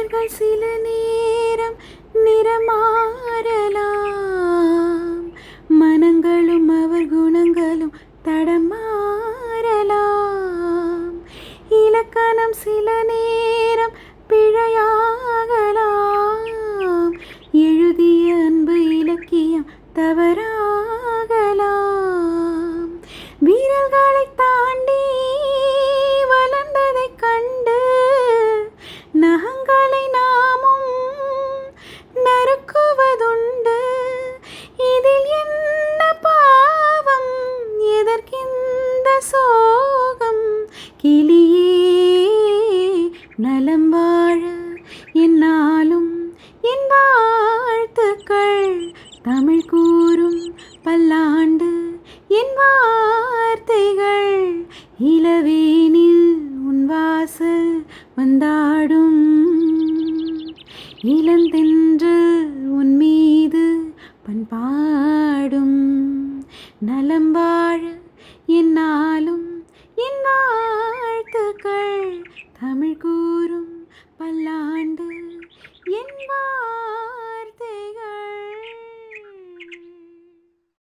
மலர்கள் சில நேரம் நிறமாறலாம், மனங்களும் அவர் குணங்களும் தடமாறலாம். இலக்கணம் சில நேரம் பிழையாகலாம், எழுதிய அன்பு இலக்கியம் தவறாகலாம். வீரர்களை தாண்டி வளர்ந்ததைக் கண்டு நகங்களை நாமும் நறுக்குவதுண்டு. இதில் என்ன பாவம், எதற்கிந்த சோகம்? கிளியே நலம் வாழ என்னாலும் என் வாழ்த்துக்கள், தமிழ் கூறும் பல்லாண்டு என் வார்த்தைகள். இளவேனில் உன் வாசல் வந்தாடும், இளந்தென்றல் உன் மீது பண்பாடும். நலம் வாழ என்னாலும் என் வாழ்த்துக்கள், தமிழ் கூறும் பல்லாண்டு என்